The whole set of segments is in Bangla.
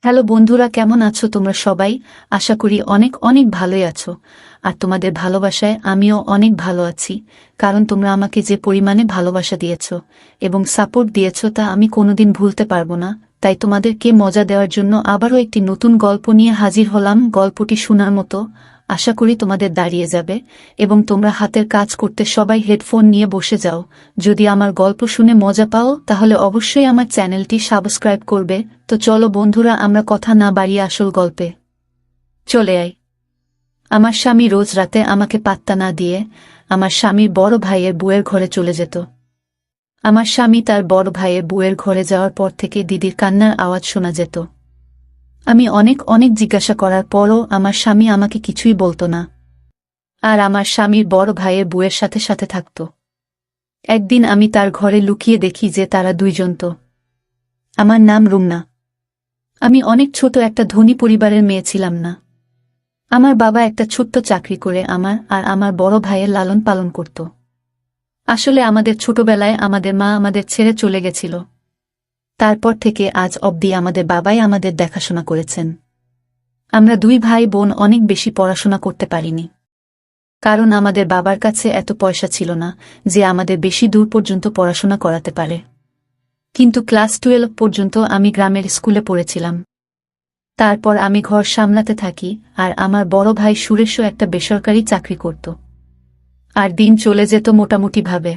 হ্যালো বন্ধুরা, কেমন আছো তোমরা সবাই? আশা করি অনেক অনেক ভালোই আছো। আর তোমাদের ভালোবাসায় আমিও অনেক ভালো আছি, কারণ তোমরা আমাকে যে পরিমাণে ভালোবাসা দিয়েছো এবং সাপোর্ট দিয়েছো তা আমি কোনোদিন ভুলতে পারবো না। তাই তোমাদেরকে মজা দেওয়ার জন্য আবারও একটি নতুন গল্প নিয়ে হাজির হলাম। গল্পটি শোনার মতো, আশা করি তোমাদের দাঁড়িয়ে যাবে এবং তোমরা হাতের কাজ করতে সবাই হেডফোন নিয়ে বসে যাও। যদি আমার গল্প শুনে মজা পাও তাহলে অবশ্যই আমার চ্যানেলটি সাবস্ক্রাইব করবে। তো চলো বন্ধুরা, আমরা কথা না বাড়িয়ে আসল গল্পে চলে আই। আমার স্বামী রোজ রাতে আমাকে পাত্তা না দিয়ে আমার স্বামীর বড় ভাইয়ের বউয়ের ঘরে চলে যেত। আমার স্বামী তার বড় ভাইয়ের বউয়ের ঘরে যাওয়ার পর থেকে দিদির কান্নার আওয়াজ শোনা যেত। আমি অনেক অনেক জিজ্ঞাসা করার পরও আমার স্বামী আমাকে কিছুই বলতো না, আর আমার স্বামীর বড় ভাইয়ের বউয়ের সাথে সাথে থাকত। একদিন আমি তার ঘরে লুকিয়ে দেখি যে তারা দুইজন তো। আমার নাম রুমনা। আমি অনেক ছোট একটা ধনী পরিবারের মেয়ে ছিলাম না। আমার বাবা একটা ছোট্ট চাকরি করে আমার আর আমার বড় ভাইয়ের লালন পালন করত। আসলে আমাদের ছোটবেলায় আমাদের মা আমাদের ছেড়ে চলে গেছিল। তারপর থেকে আজ অবধি আমাদের বাবাই আমাদের দেখাশোনা করেছেন। আমরা দুই ভাই বোন অনেক বেশি পড়াশোনা করতে পারিনি, কারণ আমাদের বাবার কাছে এত পয়সা ছিল না যে আমাদের বেশি দূর পর্যন্ত পড়াশোনা করাতে পারে। কিন্তু ক্লাস 12 পর্যন্ত আমি গ্রামের স্কুলে পড়েছিলাম। তারপর আমি ঘর সামলাতে থাকি, আর আমার বড় ভাই সুরেশও একটা বেসরকারি চাকরি করত। আর দিন চলে যেত মোটামুটিভাবে।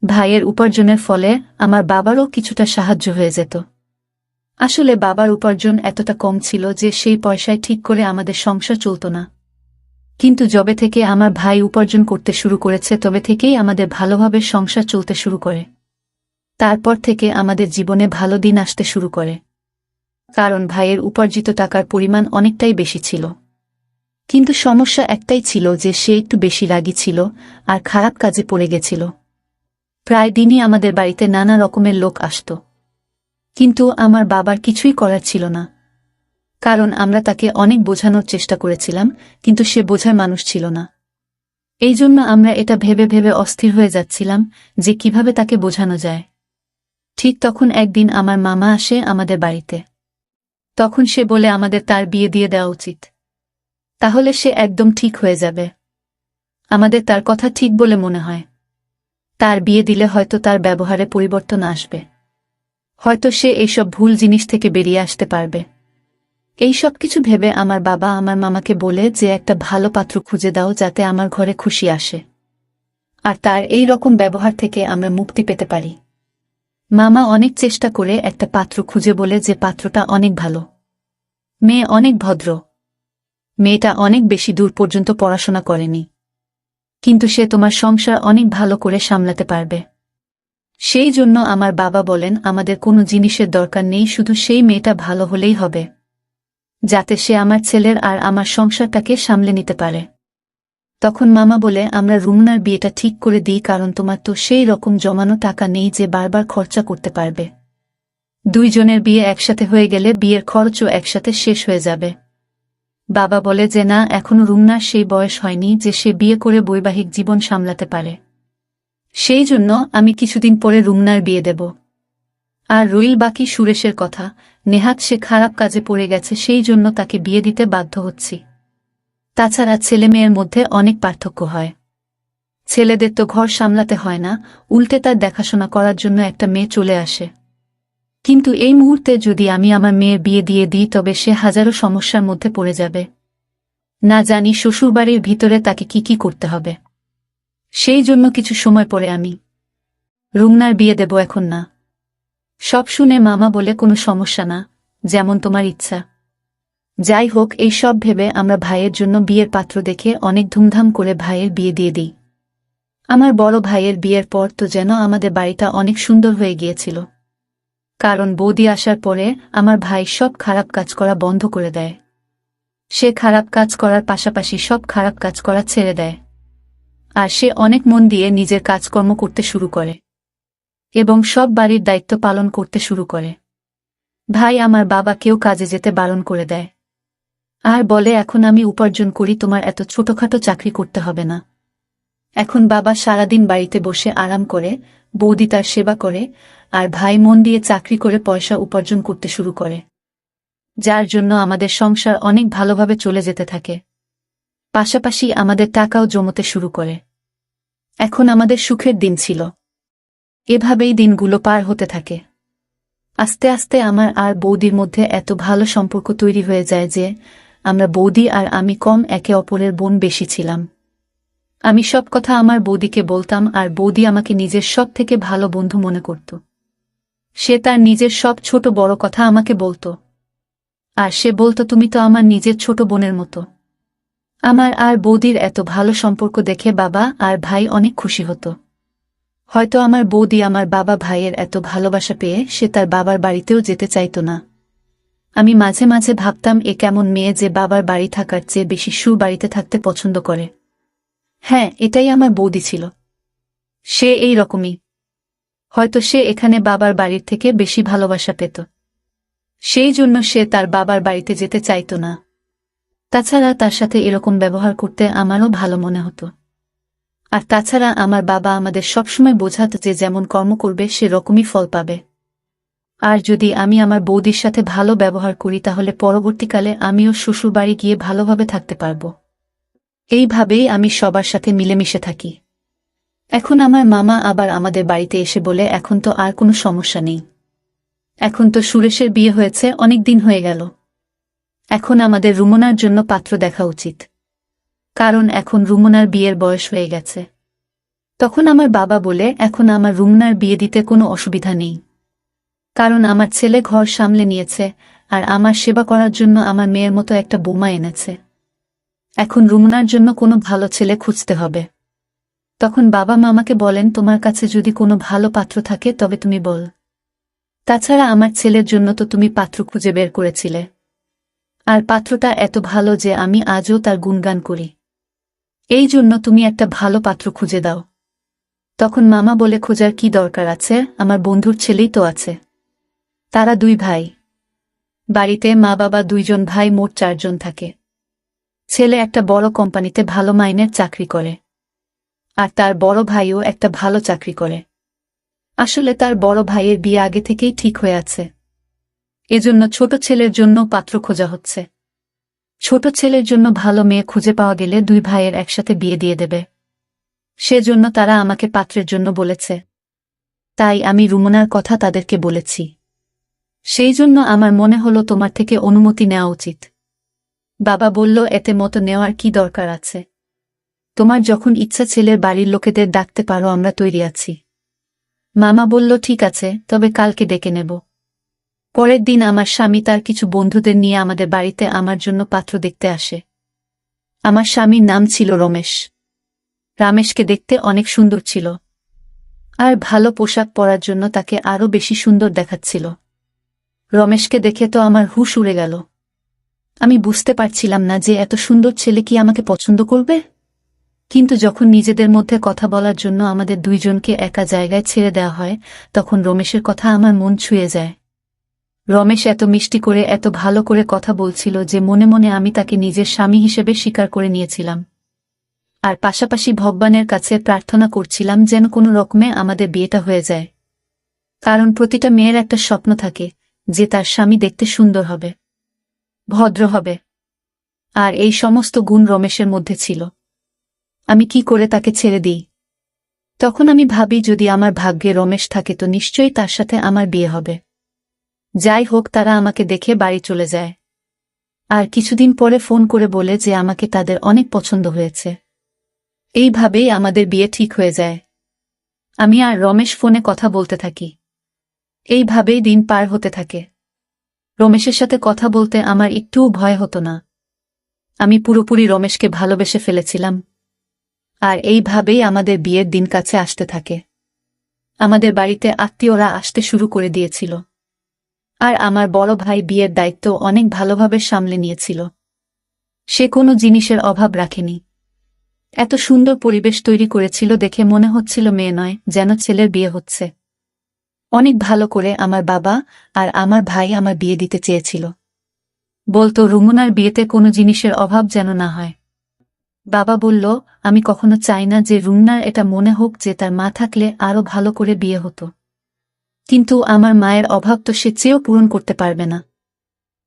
ভাইয়ের উপার্জনের ফলে আমার বাবারও কিছুটা সাহায্য হয়ে যেত। আসলে বাবার উপার্জন এতটা কম ছিল যে সেই পয়সায় ঠিক করে আমাদের সংসার চলত না। কিন্তু যবে থেকে আমার ভাই উপার্জন করতে শুরু করেছে তবে থেকেই আমাদের ভালোভাবে সংসার চলতে শুরু করে। তারপর থেকে আমাদের জীবনে ভালো দিন আসতে শুরু করে, কারণ ভাইয়ের উপার্জিত টাকার পরিমাণ অনেকটাই বেশি ছিল। কিন্তু সমস্যা একটাই ছিল যে সে একটু বেশি রাগী ছিল আর খারাপ কাজে পড়ে গেছিল। প্রায় দিনই আমাদের বাড়িতে নানা রকমের লোক আসত, কিন্তু আমার বাবার কিছুই করার ছিল না, কারণ আমরা তাকে অনেক বোঝানোর চেষ্টা করেছিলাম, কিন্তু সে বোঝার মানুষ ছিল না। এই জন্য আমরা এটা ভেবে ভেবে অস্থির হয়ে যাচ্ছিলাম যে কিভাবে তাকে বোঝানো যায়। ঠিক তখন একদিন আমার মামা আসে আমাদের বাড়িতে। তখন সে বলে আমাদের তার বিয়ে দিয়ে দেওয়া উচিত, তাহলে সে একদম ঠিক হয়ে যাবে। আমাদের তার কথা ঠিক বলে মনে হয়। তার বিয়ে দিলে হয়তো তার ব্যবহারে পরিবর্তন আসবে, হয়তো সে এইসব ভুল জিনিস থেকে বেরিয়ে আসতে পারবে। এই সব কিছু ভেবে আমার বাবা আমার মামাকে বলে যে একটা ভালো পাত্র খুঁজে দাও যাতে আমার ঘরে খুশি আসে, আর তার এই রকম ব্যবহার থেকে আমরা মুক্তি পেতে পারি। মামা অনেক চেষ্টা করে একটা পাত্র খুঁজে বলে যে পাত্রটা অনেক ভালো, মেয়ে অনেক ভদ্র, মেয়েটা অনেক বেশি দূর পর্যন্ত পড়াশোনা করেনি, কিন্তু সে তোমার সংসার অনেক ভালো করে সামলাতে পারবে। সেই জন্য আমার বাবা বলেন আমাদের কোনো জিনিসের দরকার নেই, শুধু সেই মেয়েটা ভালো হলেই হবে, যাতে সে আমার ছেলের আর আমার সংসারটাকে সামলে নিতে পারে। তখন মামা বলে আমরা রুমনার বিয়েটা ঠিক করে দিই, কারণ তোমার তো সেই রকম জমানো টাকা নেই যে বারবার খরচা করতে পারবে। দুইজনের বিয়ে একসাথে হয়ে গেলে বিয়ের খরচও একসাথে শেষ হয়ে যাবে। বাবা বলে যে না, এখনো রুমনার সেই বয়স হয়নি যে সে বিয়ে করে বৈবাহিক জীবন সামলাতে পারে। সেই জন্য আমি কিছুদিন পরে রুমনার বিয়ে দেব। আর রইল বাকি সুরেশের কথা, নেহাত সে খারাপ কাজে পড়ে গেছে, সেই জন্য তাকে বিয়ে দিতে বাধ্য হচ্ছি। তাছাড়া ছেলে মেয়ের মধ্যে অনেক পার্থক্য হয়। ছেলেদের তো ঘর সামলাতে হয় না, উল্টে তার দেখাশোনা করার জন্য একটা মেয়ে চলে আসে। কিন্তু এই মুহূর্তে যদি আমি আমার মেয়ের বিয়ে দিয়ে দিই তবে সে হাজারো সমস্যার মধ্যে পড়ে যাবে। না জানি শ্বশুরবাড়ির ভিতরে তাকে কি কি করতে হবে। সেই জন্য কিছু সময় পরে আমি রুমনার বিয়ে দেব, এখন না। সব শুনে মামা বলে কোনো সমস্যা না, যেমন তোমার ইচ্ছা। যাই হোক, এই সব ভেবে আমরা ভাইয়ের জন্য বিয়ের পাত্র দেখে অনেক ধুমধাম করে ভাইয়ের বিয়ে দিয়ে দিই। আমার বড় ভাইয়ের বিয়ের পর তো যেন আমাদের বাড়িটা অনেক সুন্দর হয়ে গিয়েছিল, কারণ বৌদি আসার পরে আমার ভাই সব খারাপ কাজ করা বন্ধ করে দেয়। সে খারাপ কাজ করার পাশাপাশি সব খারাপ কাজ করা ছেড়ে দেয়, আর সে অনেক মন দিয়ে নিজের কাজকর্ম করতে শুরু করে এবং সব বাড়ির দায়িত্ব পালন করতে শুরু করে। ভাই আমার বাবাকেও কাজে যেতে বারণ করে দেয়, আর বলে এখন আমি উপার্জন করি, তোমার এত ছোটখাটো চাকরি করতে হবে না। এখন বাবা সারাদিন বাড়িতে বসে আরাম করে, বৌদি তার সেবা করে, আর ভাই মন দিয়ে চাকরি করে পয়সা উপার্জন করতে শুরু করে। যার জন্য আমাদের সংসার অনেক ভালোভাবে চলে যেতে থাকে। পাশাপাশি আমাদের টাকাও জমতে শুরু করে। এখন আমাদের সুখের দিন ছিল। এভাবেই দিনগুলো পার হতে থাকে। আস্তে আস্তে আমার আর বৌদির মধ্যে এত ভালো সম্পর্ক তৈরি হয়ে যায় যে আমরা বৌদি আর আমি কম একে অপরের বোন বেশি ছিলাম। আমি সব কথা আমার বৌদিকে বলতাম আর বৌদি আমাকে নিজের সব থেকে ভালো বন্ধু মনে করত। সে তার নিজের সব ছোট বড় কথা আমাকে বলতো। আর সে বলতো তুমি তো আমার নিজের ছোট বোনের মতো। আমার আর বৌদির এত ভালো সম্পর্ক দেখে বাবা আর ভাই অনেক খুশি হতো। হয়তো আমার বৌদি আমার বাবা ভাইয়ের এত ভালোবাসা পেয়ে সে তার বাবার বাড়িতেও যেতে চাইত না। আমি মাঝে মাঝে ভাবতাম এ কেমন মেয়ে যে বাবার বাড়ি থাকার চেয়ে বেশি বাড়িতে থাকতে পছন্দ করে। হ্যাঁ, এটাই আমার বৌদি ছিল। সে এই রকমই। হয়তো সে এখানে বাবার বাড়ির থেকে বেশি ভালোবাসা পেত। সেই জন্য সে তার বাবার বাড়িতে যেতে চাইত না। তাছাড়া তার সাথে এরকম ব্যবহার করতে আমারও ভালো মনে হতো। আর তাছাড়া আমার বাবা আমাদের সবসময় বোঝাত যে যেমন কর্ম করবে সে রকমই ফল পাবে। আর যদি আমি আমার বৌদির সাথে ভালো ব্যবহার করি তাহলে পরবর্তীকালে আমিও শ্বশুরবাড়ি গিয়ে ভালোভাবে থাকতে পারব। এইভাবেই আমি সবার সাথে মিলেমিশে থাকি। এখন আমার মামা আবার আমাদের বাড়িতে এসে বলে এখন তো আর কোনো সমস্যা নেই। এখন তো সুরেশের বিয়ে হয়েছে, অনেক দিন হয়ে গেল। এখন আমাদের রুমনার জন্য পাত্র দেখা উচিত, কারণ এখন রুমনার বিয়ের বয়স হয়ে গেছে। তখন আমার বাবা বলে এখন আমার রুমনার বিয়ে দিতে কোনো অসুবিধা নেই, কারণ আমার ছেলে ঘর সামলে নিয়েছে আর আমার সেবা করার জন্য আমার মেয়ের মতো একটা বৌমা এনেছে। এখন রুমনার জন্য কোনো ভালো ছেলে খুঁজতে হবে। তখন বাবা মামাকে বলেন তোমার কাছে যদি কোনো ভালো পাত্র থাকে তবে তুমি বল। তাছাড়া আমার ছেলের জন্য তো তুমি পাত্র খুঁজে বের করেছিলে, আর পাত্রটা এত ভালো যে আমি আজও তার গুণগান করি। এই জন্য তুমি একটা ভালো পাত্র খুঁজে দাও। তখন মামা বলে খোঁজার কি দরকার আছে, আমার বন্ধুর ছেলেই তো আছে। তারা দুই ভাই। বাড়িতে মা বাবা দুইজন ভাই, মোট 4 জন থাকে। ছেলে একটা বড় কোম্পানিতে ভালো মাইনের চাকরি করে, আর তার বড় ভাইও একটা ভালো চাকরি করে। আসলে তার বড় ভাইয়ের বিয়ে আগে থেকেই ঠিক হয়ে আছে। এজন্য ছোট ছেলের জন্য পাত্র খোঁজা হচ্ছে। ছোট ছেলের জন্য ভালো মেয়ে খুঁজে পাওয়া গেলে দুই ভাইয়ের একসাথে বিয়ে দিয়ে দেবে। সেজন্য তারা আমাকে পাত্রের জন্য বলেছে। তাই আমি রুমনার কথা তাদেরকে বলেছি। সেই জন্য আমার মনে হলো তোমার থেকে অনুমতি নেওয়া উচিত। বাবা বলল এতে মতো নেওয়ার কি দরকার আছে। তোমার যখন ইচ্ছা ছেলের বাড়ির লোকেদের ডাকতে পারো, আমরা তৈরি আছি। মামা বলল ঠিক আছে, তবে কালকে ডেকে নেব। পরের দিন আমার স্বামী তার কিছু বন্ধুদের নিয়ে আমাদের বাড়িতে আমার জন্য পাত্র দেখতে আসে। আমার স্বামীর নাম ছিল রমেশ। রমেশকে দেখতে অনেক সুন্দর ছিল, আর ভালো পোশাক পরার জন্য তাকে আরও বেশি সুন্দর দেখাচ্ছিল। রমেশকে দেখে তো আমার হুঁশ উড়ে গেল। আমি বুঝতে পারছিলাম না যে এত সুন্দর ছেলে কি আমাকে পছন্দ করবে। কিন্তু যখন নিজেদের মধ্যে কথা বলার জন্য আমাদের দুইজনকে একা জায়গায় ছেড়ে দেওয়া হয়, তখন রমেশের কথা আমার মন ছুঁয়ে যায়। রমেশ এত মিষ্টি করে এত ভালো করে কথা বলছিল যে মনে মনে আমি তাকে নিজের স্বামী হিসেবে স্বীকার করে নিয়েছিলাম। আর পাশাপাশি ভগবানের কাছে প্রার্থনা করছিলাম যেন কোনো রকমে আমাদের বিয়েটা হয়ে যায়। কারণ প্রতিটা মেয়ের একটা স্বপ্ন থাকে যে তার স্বামী দেখতে সুন্দর হবে, ভদ্র হবে। আর এই সমস্ত গুণ রমেশের মধ্যে ছিল। আমি কি করে তাকে ছেড়ে দিই? তখন আমি ভাবি যদি আমার ভাগ্যে রমেশ থাকে তো নিশ্চয়ই তার সাথে আমার বিয়ে হবে। যাই হোক, তারা আমাকে দেখে বাড়ি চলে যায়। আর কিছুদিন পরে ফোন করে বলে যে আমাকে তাদের অনেক পছন্দ হয়েছে। এইভাবেই আমাদের বিয়ে ঠিক হয়ে যায়। আমি আর রমেশ ফোনে কথা বলতে থাকি। এইভাবেই দিন পার হতে থাকে। রমেশের সাথে কথা বলতে আমার একটুও ভয় হতো না। আমি পুরোপুরি রমেশকে ভালোবেসে ফেলেছিলাম। আর এইভাবেই আমাদের বিয়ের দিন কাছে আসতে থাকে। আমাদের বাড়িতে আত্মীয়রা আসতে শুরু করে দিয়েছিল। আর আমার বড় ভাই বিয়ের দায়িত্ব অনেক ভালোভাবে সামলে নিয়েছিল। সে কোনো জিনিসের অভাব রাখেনি। এত সুন্দর পরিবেশ তৈরি করেছিল দেখে মনে হচ্ছিল মেয়ে নয়, যেন ছেলের বিয়ে হচ্ছে। অনেক ভালো করে আমার বাবা আর আমার ভাই আমার বিয়ে দিতে চেয়েছিল। বলতো রুমনার বিয়েতে কোনো জিনিসের অভাব যেন না হয়। বাবা বলল আমি কখনো চাই না যে রুমনার এটা মনে হোক যে তার মা থাকলে আরো ভালো করে বিয়ে হতো। কিন্তু আমার মায়ের অভাব তো সে চেয়েও পূরণ করতে পারবে না।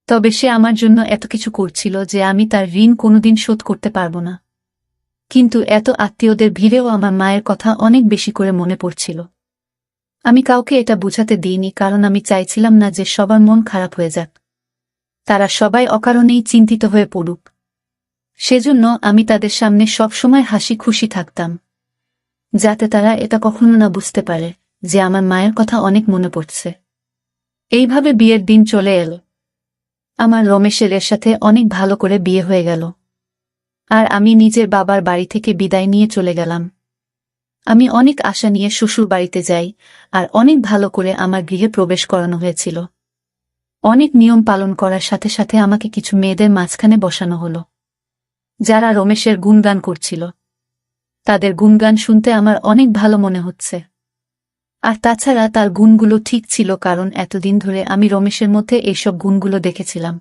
তবে সে আমার জন্য এত কিছু করছিল যে আমি তার ঋণ কোনোদিন শোধ করতে পারব না। কিন্তু এত আত্মীয়দের ভিড়েও আমার মায়ের কথা অনেক বেশি করে মনে পড়ছিল। আমি কাউকে এটা বুঝাতে দিইনি, কারণ আমি চাইছিলাম না যে সবার মন খারাপ হয়ে যাক, তারা সবাই অকারণেই চিন্তিত হয়ে পড়ুক। সেজন্য আমি তাদের সামনে সবসময় হাসি খুশি থাকতাম, যাতে তারা এটা কখনো না বুঝতে পারে যে আমার মায়ের কথা অনেক মনে পড়ছে। এইভাবে বিয়ের দিন চলে এলো। আমার রমেশের সাথে অনেক ভালো করে বিয়ে হয়ে গেল, আর আমি নিজের বাবার বাড়ি থেকে বিদায় নিয়ে চলে গেলাম। আমি অনেক আশা নিয়ে শ্বশুর বাড়িতে যাই, আর অনেক ভালো করে আমার গৃহে প্রবেশ করানো হয়েছিল। অনেক নিয়ম পালন করার সাথে সাথে আমাকে কিছু মেয়েদের মাঝখানে বসানো হলো, যারা রমেশের গুণগান করছিল। তাদের গুণগান শুনতে আমার অনেক ভালো মনে হচ্ছে। আর তাছাড়া তার গুণগুলো ঠিক ছিল, কারণ এতদিন ধরে আমি রমেশের মধ্যে এইসব গুণগুলো দেখেছিলাম।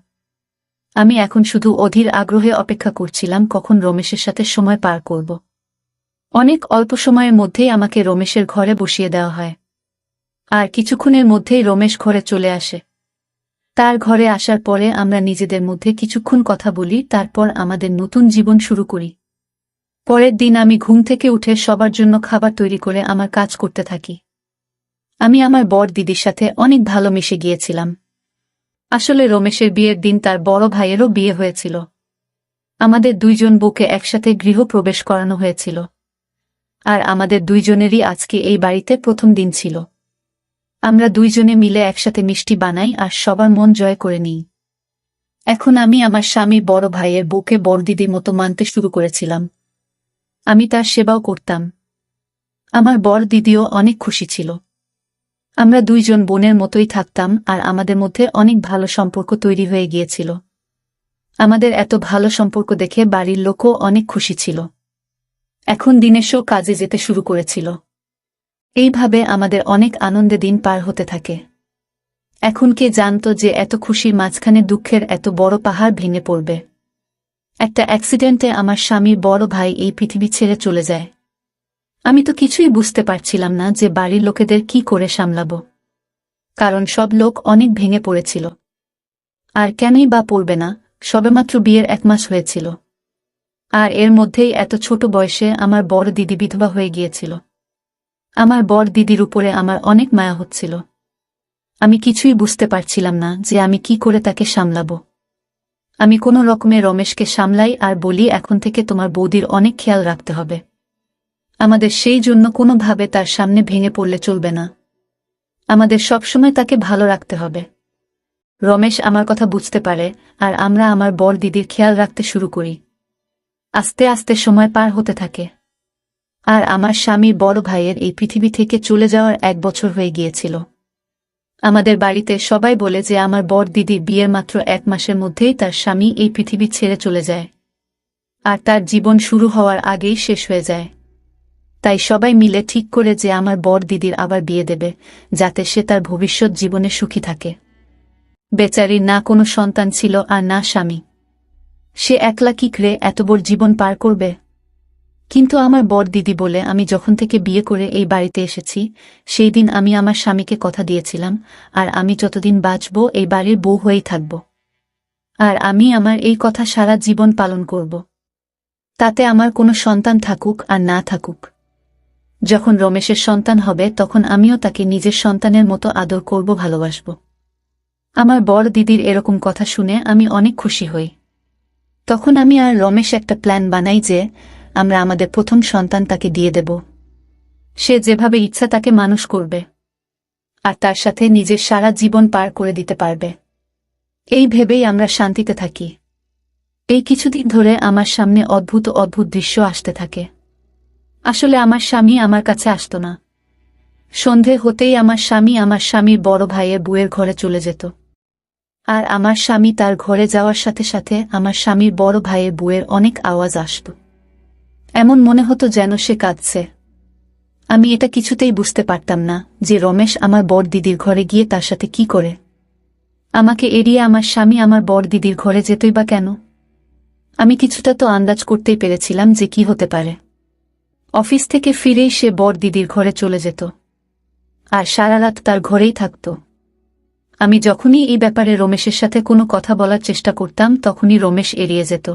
আমি এখন শুধু অধীর আগ্রহে অপেক্ষা করছিলাম কখন রমেশের সাথে সময় পার করব। অনেক অল্প সময়ের মধ্যেই আমাকে রমেশের ঘরে বসিয়ে দেওয়া হয়, আর কিছুক্ষণের মধ্যেই রমেশ ঘরে চলে আসে। তার ঘরে আসার পরে আমরা নিজেদের মধ্যে কিছুক্ষণ কথা বলি, তারপর আমাদের নতুন জীবন শুরু করি। পরের দিন আমি ঘুম থেকে উঠে সবার জন্য খাবার তৈরি করে আমার কাজ করতে থাকি। আমি আমার বর দিদির সাথে অনেক ভালো মিশে গিয়েছিলাম। আসলে রমেশের বিয়ের দিন তার বড় ভাইয়েরও বিয়ে হয়েছিল। আমাদের দুইজন বউকে একসাথে গৃহ প্রবেশ করানো হয়েছিল, আর আমাদের দুইজনেরই আজকে এই বাড়িতে প্রথম দিন ছিল। আমরা দুইজনে মিলে একসাথে মিষ্টি বানাই আর সবার মন জয় করে নিই। এখন আমি আমার স্বামী বড় ভাইয়ের বউকে বড়দিদির মতো মানতে শুরু করেছিলাম। আমি তার সেবাও করতাম। আমার বড় দিদিও অনেক খুশি ছিল। আমরা দুইজন বোনের মতোই থাকতাম, আর আমাদের মধ্যে অনেক ভালো সম্পর্ক তৈরি হয়ে গিয়েছিল। আমাদের এত ভালো সম্পর্ক দেখে বাড়ির লোকও অনেক খুশি ছিল। এখন দিনেশও কাজে যেতে শুরু করেছিল। এইভাবে আমাদের অনেক আনন্দে দিন পার হতে থাকে। এখন কে জানতো যে এত খুশির মাঝখানে দুঃখের এত বড় পাহাড় ভেঙে পড়বে। একটা অ্যাক্সিডেন্টে আমার স্বামীর বড় ভাই এই পৃথিবী ছেড়ে চলে যায়। আমি তো কিছুই বুঝতে পারছিলাম না যে বাড়ির লোকেদের কি করে সামলাব, কারণ সব লোক অনেক ভেঙে পড়েছিল। আর কেনই বা পড়বে না, সবেমাত্র বিয়ের 1 মাস হয়েছিল, আর এর মধ্যেই এত ছোট বয়সে আমার বড় দিদি বিধবা হয়ে গিয়েছিল। আমার বড় দিদির উপরে আমার অনেক মায়া হচ্ছিল। আমি কিছুই বুঝতে পারছিলাম না যে আমি কি করে তাকে সামলাব। আমি কোনো রকমে রমেশকে সামলাই আর বলি, এখন থেকে তোমার বৌদির অনেক খেয়াল রাখতে হবে। আমাদের সেই জন্য কোনোভাবে তার সামনে ভেঙে পড়লে চলবে না। আমাদের সবসময় তাকে ভালো রাখতে হবে। রমেশ আমার কথা বুঝতে পারে, আর আমরা আমার বড় দিদির খেয়াল রাখতে শুরু করি। আস্তে আস্তে সময় পার হতে থাকে, আর আমার স্বামীর বড় ভাইয়ের এই পৃথিবী থেকে চলে যাওয়ার 1 বছর হয়ে গিয়েছিল। আমাদের বাড়িতে সবাই বলে যে আমার বড় দিদির বিয়ের মাত্র 1 মাসের মধ্যেই তার স্বামী এই পৃথিবী ছেড়ে চলে যায়, আর তার জীবন শুরু হওয়ার আগেই শেষ হয়ে যায়। তাই সবাই মিলে ঠিক করে যে আমার বড় দিদির আবার বিয়ে দেবে, যাতে সে তার ভবিষ্যৎ জীবনে সুখী থাকে। বেচারির না কোনো সন্তান ছিল আর না স্বামী। সে একলা কি করে এত বড় জীবন পার করবে? কিন্তু আমার বড় দিদি বলে আমি যখন থেকে বিয়ে করে এই বাড়িতে এসেছি, সেই দিন আমি আমার স্বামীকে কথা দিয়েছিলাম, আর আমি যতদিন বাঁচব এই বাড়ির বউ হয়েই থাকব। আর আমি আমার এই কথা সারা জীবন পালন করব। তাতে আমার কোনো সন্তান থাকুক আর না থাকুক। যখন রমেশের সন্তান হবে তখন আমিও তাকে নিজের সন্তানের মতো আদর করব, ভালোবাসব। আমার বড় দিদির এরকম কথা শুনে আমি অনেক খুশি হই। তখন আমি আর রমেশ একটা প্ল্যান বানাই যে আমরা আমাদের প্রথম সন্তান তাকে দিয়ে দেব। সে যেভাবে ইচ্ছা তাকে মানুষ করবে, আর তার সাথে নিজের সারা জীবন পার করে দিতে পারবে। এই ভেবেই আমরা শান্তিতে থাকি। এই কিছুদিন ধরে আমার সামনে অদ্ভুত অদ্ভুত দৃশ্য আসতে থাকে। আসলে আমার স্বামী আমার কাছে আসত না। সন্ধে হতেই আমার স্বামী আমার স্বামীর বড় ভাইয়ের বউয়ের ঘরে চলে যেত, আর আমার স্বামী তার ঘরে যাওয়ার সাথে সাথে আমার স্বামীর বড় ভাইয়ের বউয়ের অনেক আওয়াজ আসত। এমন মনে হতো যেন সে কাঁদছে। আমি এটা কিছুতেই বুঝতে পারতাম না যে রমেশ আমার বড় দিদির ঘরে গিয়ে তার সাথে কি করে। আমাকে এড়িয়ে আমার স্বামী আমার বড় দিদির ঘরে যেতই বা কেন? আমি কিছুটা তো আন্দাজ করতেই পেরেছিলাম যে কি হতে পারে। অফিস থেকে ফিরেই সে বড় দিদির ঘরে চলে যেত, আর সারা রাত তার ঘরেই থাকত। আমি যখনই এই ব্যাপারে রমেশের সাথে কোনো কথা বলার চেষ্টা করতাম তখনই রমেশ এড়িয়ে যেত।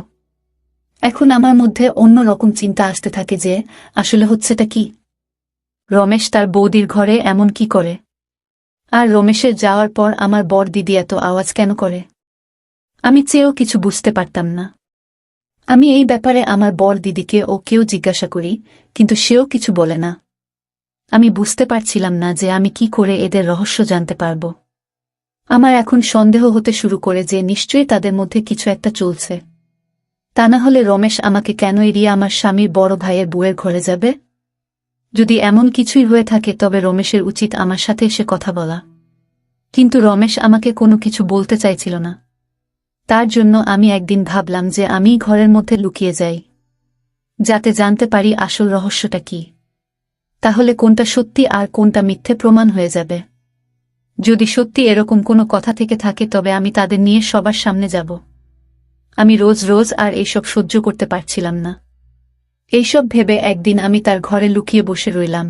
এখন আমার মধ্যে অন্য রকম চিন্তা আসতে থাকে যে আসলে হচ্ছেটা কি। রমেশ তার বৌদির ঘরে এমন কি করে, আর রমেশের যাওয়ার পর আমার বর দিদি এত আওয়াজ কেন করে? আমি চেয়েও কিছু বুঝতে পারতাম না। আমি এই ব্যাপারে আমার বর দিদিকে ও কেউ জিজ্ঞাসা করি, কিন্তু সেও কিছু বলে না। আমি বুঝতে পারছিলাম না যে আমি কি করে এদের রহস্য জানতে পারব। আমার এখন সন্দেহ হতে শুরু করে যে নিশ্চয়ই তাদের মধ্যে কিছু একটা চলছে। তা না হলে রমেশ আমাকে কেন এড়িয়ে আমার স্বামীর বড় ভাইয়ের বউয়ের ঘরে যাবে? যদি এমন কিছুই হয়ে থাকে তবে রমেশের উচিত আমার সাথে এসে কথা বলা। কিন্তু রমেশ আমাকে কোনো কিছু বলতে চাইছিল না। তার জন্য আমি একদিন ভাবলাম যে আমি ঘরের মধ্যে লুকিয়ে যাই, যাতে জানতে পারি আসল রহস্যটা কি। তাহলে কোনটা সত্যি আর কোনটা মিথ্যে প্রমাণ হয়ে যাবে। যদি সত্যি এরকম কোনো কথা থেকে থাকে তবে আমি তাদের নিয়ে সবার সামনে যাব। আমি রোজ রোজ আর এইসব সহ্য করতে পারছিলাম না। এইসব ভেবে একদিন আমি তার ঘরে লুকিয়ে বসে রইলাম।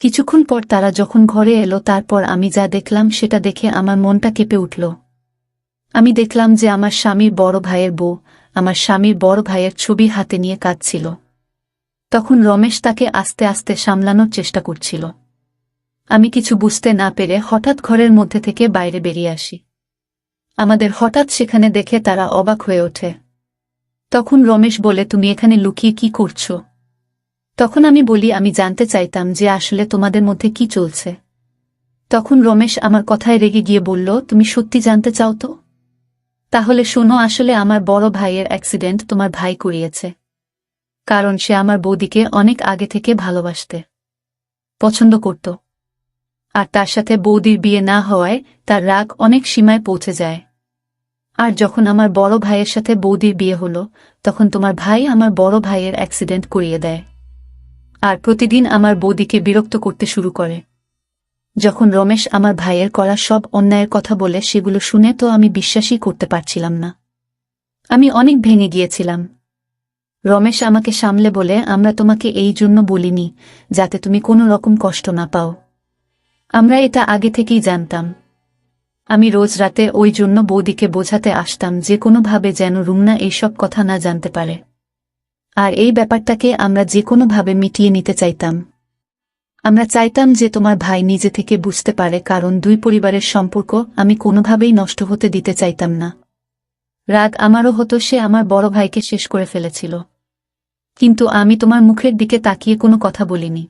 কিছুক্ষণ পর তারা যখন ঘরে এলো তারপর আমি যা দেখলাম সেটা দেখে আমার মনটা কেঁপে উঠল। আমি দেখলাম যে আমার স্বামীর বড় ভাইয়ের বউ আমার স্বামীর বড় ভাইয়ের ছবি হাতে নিয়ে কাঁদছিল। তখন রমেশ তাকে আস্তে আস্তে সামলানোর চেষ্টা করছিল। আমি কিছু বুঝতে না পেরে হঠাৎ ঘরের মধ্যে থেকে বাইরে বেরিয়ে আসি। আমাদের হঠাৎ সেখানে দেখে তারা অবাক হয়ে ওঠে। তখন রমেশ বলে, তুমি এখানে লুকিয়ে কি করছো? তখন আমি বলি, আমি জানতে চাইতাম যে আসলে তোমাদের মধ্যে কি চলছে। তখন রমেশ আমার কথায় রেগে গিয়ে বলল, তুমি সত্যি জানতে চাও তো? তাহলে শোনো, আসলে আমার বড় ভাইয়ের অ্যাক্সিডেন্ট তোমার ভাই করিয়েছে। কারণ সে আমার বৌদিকে অনেক আগে থেকে ভালোবাসতে পছন্দ করত। আর তার সাথে বৌদির বিয়ে না হওয়ায় তার রাগ অনেক সীমায় পৌঁছে যায়। আর যখন আমার বড় ভাইয়ের সাথে বৌদির বিয়ে হলো তখন তোমার ভাই আমার বড় ভাইয়ের অ্যাক্সিডেন্ট করিয়ে দেয়। আর প্রতিদিন আমার বৌদিকে বিরক্ত করতে শুরু করে। যখন রমেশ আমার ভাইয়ের করা সব অন্যায়ের কথা বলে সেগুলো শুনে তো আমি বিশ্বাসই করতে পারছিলাম না। আমি অনেক ভেঙে গিয়েছিলাম। রমেশ আমাকে সামলে বলে, আমরা তোমাকে এই জন্য বলিনি যাতে তুমি কোনো রকম কষ্ট না পাও। আমরা এটা আগে থেকেই জানতাম। আমি রোজ রাতে ওই জন্য বৌদিকে বোঝাতে আসতাম যে কোনোভাবে যেন রুমনা এইসব কথা না জানতে পারে। আর এই ব্যাপারটাকে আমরা যে কোনোভাবে মিটিয়ে নিতে চাইতাম। আমরা চাইতাম যে তোমার ভাই নিজে থেকে বুঝতে পারে, কারণ দুই পরিবারের সম্পর্ক আমি কোনোভাবেই নষ্ট হতে দিতে চাইতাম না। রাগ আমারও হতো, সে আমার বড় ভাইকে শেষ করে ফেলেছিল। কিন্তু আমি তোমার মুখের দিকে তাকিয়ে কোনো কথা বলিনি।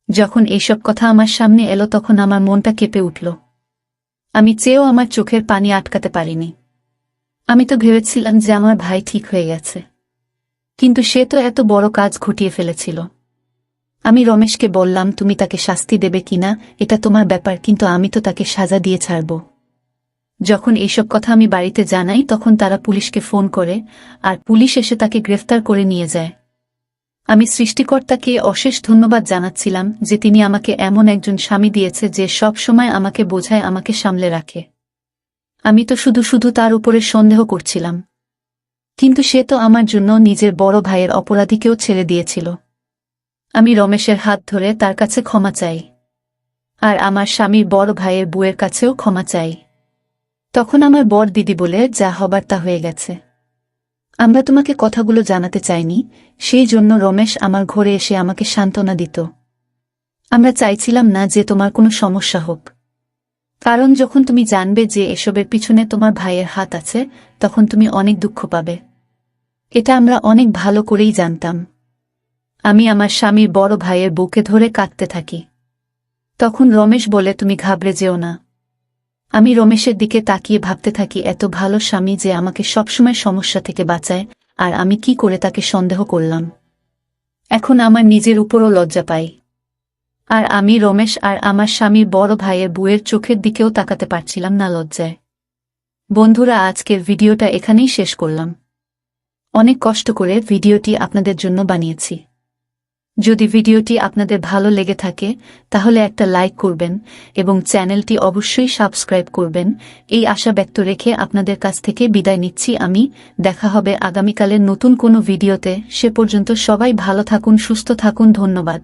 যখন এইসব কথা আমার সামনে এলো তখন আমার মনটা কেঁপে উঠল। আমি চেয়েও আমার চোখের পানি আটকাতে পারিনি। আমি তো ভেবেছিলাম যে আমার ভাই ঠিক হয়ে গেছে, কিন্তু সে তো এত বড় কাজ ঘটিয়ে ফেলেছিল। আমি রমেশকে বললাম, তুমি তাকে শাস্তি দেবে কিনা এটা তোমার ব্যাপার, কিন্তু আমি তো তাকে সাজা দিয়ে ছাড়ব। যখন এইসব কথা আমি বাড়িতে জানাই তখন তারা পুলিশকে ফোন করে, আর পুলিশ এসে তাকে গ্রেফতার করে নিয়ে যায়। আমি সৃষ্টিকর্তাকে অশেষ ধন্যবাদ জানাচ্ছিলাম যে তিনি আমাকে এমন একজন স্বামী দিয়েছে যে সব সময় আমাকে বোঝায়, আমাকে সামলে রাখে। আমি তো শুধু শুধু তার উপরে সন্দেহ করছিলাম, কিন্তু সে তো আমার জন্য নিজের বড় ভাইয়ের অপরাধীকেও ছেড়ে দিয়েছিল। আমি রমেশের হাত ধরে তার কাছে ক্ষমা চাই, আর আমার স্বামীর বড় ভাইয়ের বউয়ের কাছেও ক্ষমা চাই। তখন আমার বর দিদি বলে, যা হবার তা হয়ে গেছে। আমরা তোমাকে কথাগুলো জানাতে চাইনি, সেই জন্য রমেশ আমার ঘরে এসে আমাকে সান্ত্বনা দিত। আমরা চাইছিলাম না যে তোমার কোনো সমস্যা হোক, কারণ যখন তুমি জানবে যে এসবের পিছনে তোমার ভাইয়ের হাত আছে তখন তুমি অনেক দুঃখ পাবে। এটা আমরা অনেক ভালো করেই জানতাম। আমি আমার স্বামীর বড় ভাইয়ের বুকে ধরে কাঁদতে থাকি। তখন রমেশ বলে, তুমি ঘাবড়ে যেও না। আমি রমেশের দিকে তাকিয়ে ভাবতে থাকি, এত ভালো স্বামী যে আমাকে সবসময় সমস্যা থেকে বাঁচায়, আর আমি কি করে তাকে সন্দেহ করলাম। এখন আমার নিজের উপরও লজ্জা পাই। আর আমি রমেশ আর আমার স্বামীর বড় ভাইয়ের বউয়ের চোখের দিকেও তাকাতে পারছিলাম না লজ্জায়। বন্ধুরা, আজকের ভিডিওটা এখানেই শেষ করলাম। অনেক কষ্ট করে ভিডিওটি আপনাদের জন্য বানিয়েছি। যদি ভিডিওটি আপনাদের ভালো লেগে থাকে তাহলে একটা লাইক করবেন এবং চ্যানেলটি অবশ্যই সাবস্ক্রাইব করবেন। এই আশা ব্যক্ত রেখে আপনাদের কাছ থেকে বিদায় নিচ্ছি আমি। দেখা হবে আগামীকালের নতুন কোনো ভিডিওতে। সে পর্যন্ত সবাই ভালো থাকুন, সুস্থ থাকুন। ধন্যবাদ।